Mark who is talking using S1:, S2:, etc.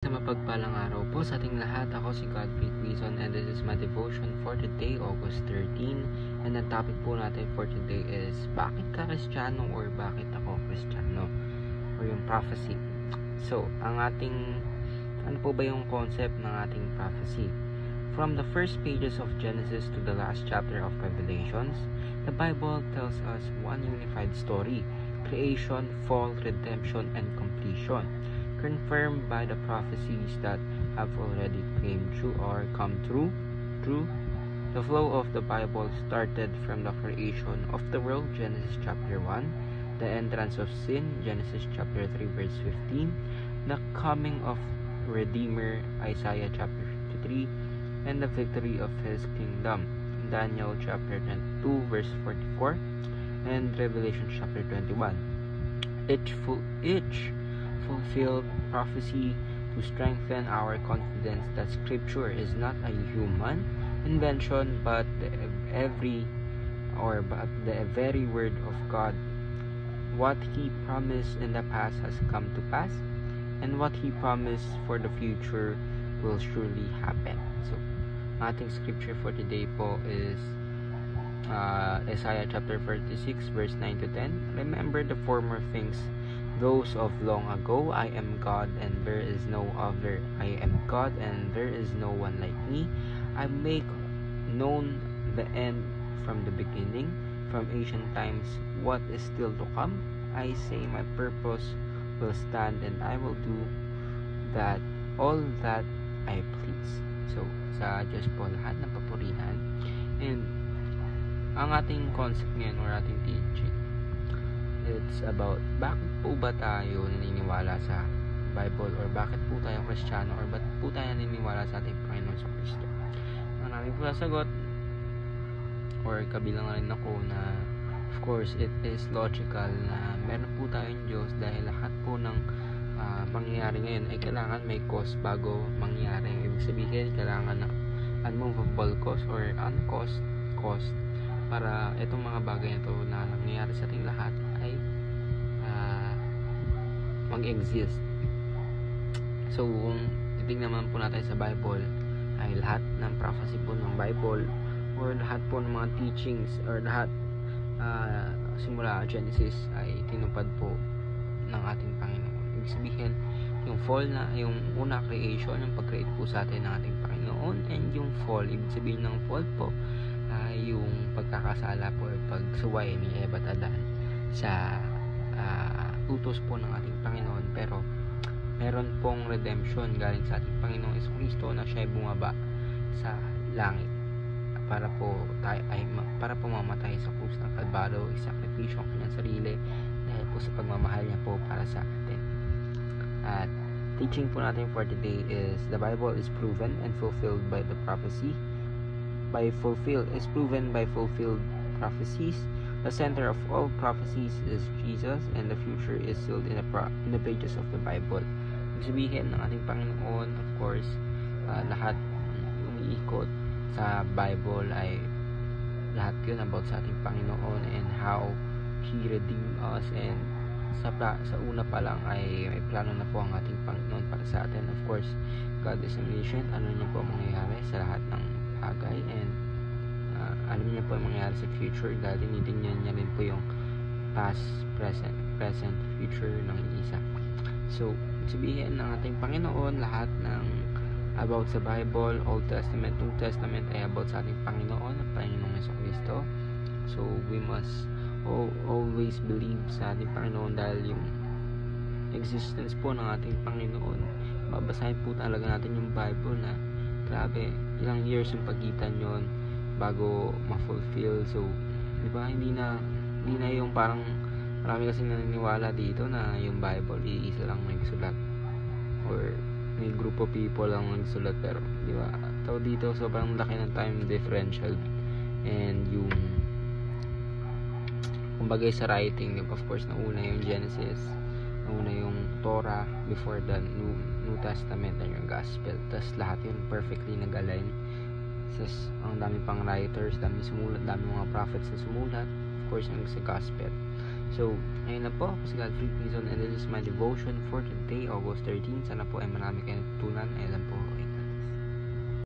S1: Sa mapagpalang araw po sa ating lahat, ako si Godfrey Quizon and this is my devotion for today, August 13. And ang topic po natin for today is, bakit ka Kristiyano or bakit ako Kristiyano? Or yung prophecy. So, ano po ba yung concept ng ating prophecy? From the first pages of Genesis to the last chapter of Revelations, the Bible tells us one unified story: creation, fall, redemption, and completion, confirmed by the prophecies that have already came true or come true. The flow of the Bible started from the creation of the world, Genesis chapter 1, the entrance of sin, Genesis chapter 3 verse 15, the coming of Redeemer, Isaiah chapter 53, and the victory of his kingdom, Daniel chapter 2 verse 44, and Revelation chapter 21. Each fulfilled prophecy to strengthen our confidence that Scripture is not a human invention but the very word of God. What He promised in the past has come to pass, and what He promised for the future will surely happen. So, ating scripture for today po is Isaiah chapter 46 verse 9 to 10. Remember the former things, those of long ago. I am God and there is no other. I am God and there is no one like me. I make known the end from the beginning, from ancient times what is still to come. I say my purpose will stand and I will do that all that I please. So, sa Diyos po lahat ng papurihan. And ang ating concept ngayon or ating teaching, it's about bakit po ba tayo naniniwala sa Bible or bakit po tayo Kristiyano or bakit po tayo naniniwala sa ating Panginoon sa Kristo. Ang namin po sasagot or kabilang na rin ako na of course it is logical na meron po tayong Diyos dahil lahat po ng mangyayari ngayon ay kailangan may cause bago mangyari. Ibig sabihin, kailangan ng unmovable cause or uncaused cause para itong mga bagay na ito na nangyayari sa ating lahat ay mag-exist. So, kung titignan naman po natin sa Bible, ay lahat ng prophecy po ng Bible or lahat po ng mga teachings or lahat simula Genesis ay tinupad po ng ating Panginoon. Ibig sabihin, yung fall na, yung una creation, yung pag-create po sa atin ng ating Panginoon, and yung fall, ibig sabihin ng fall po, yung pagkakasala po, pagsuway ni Eva at Adan sa utos po ng ating Panginoon. Pero, meron pong redemption galing sa ating Panginoong Jesucristo na siya ay bumaba sa langit para po mamatay sa krus ng Kalbaryo, isakripisyo ang kanyang sarili dahil po sa pagmamahal niya po para sa atin. At teaching po natin for today is the Bible is proven and fulfilled by the prophecy. Is proven by fulfilled prophecies. The center of all prophecies is Jesus, and the future is sealed in the pages of the Bible. Ibig sabihin ng ating Panginoon, of course, lahat umiikot sa Bible ay lahat yun about sa ating Panginoon and how He redeemed us, and sa una pa lang ay may plano na po ang ating Panginoon para sa atin. Of course, God is omniscient. Ano niya po mangyayari sa lahat ng bagay, and alam niya po ang mangyayari sa future dahil tinitingnan niya rin po yung past, present, future ng isa. So, sabihin ng ating Panginoon, lahat ng about sa Bible, Old Testament, New Testament ay about sa ating Panginoon, ang Panginoong Jesucristo. So, we must always believe sa ating Panginoon dahil yung existence po ng ating Panginoon, babasahin po talaga natin yung Bible na grabe, ilang years yung pagitan yon bago ma-fulfill. So, di ba, hindi na yung parang marami kasi naniniwala dito na yung Bible iisa lang nagsulat or may group of people lang nagsulat, pero di ba, tao dito sobrang laki ng time differential and yung kumbaga sa writing, of course, nauna yung Genesis, nauna yung Torah before the New Testament and yung Gospel. Tapos lahat yun perfectly nag-align. Tapos ang dami pang writers, dami mga prophets na sumulat, of course, yung sa Gospel. So, ayun na po, ako si Godfrey Pinzon and this is my devotion for today, August 13. Sana po ay marami kayong natutunan. Ayan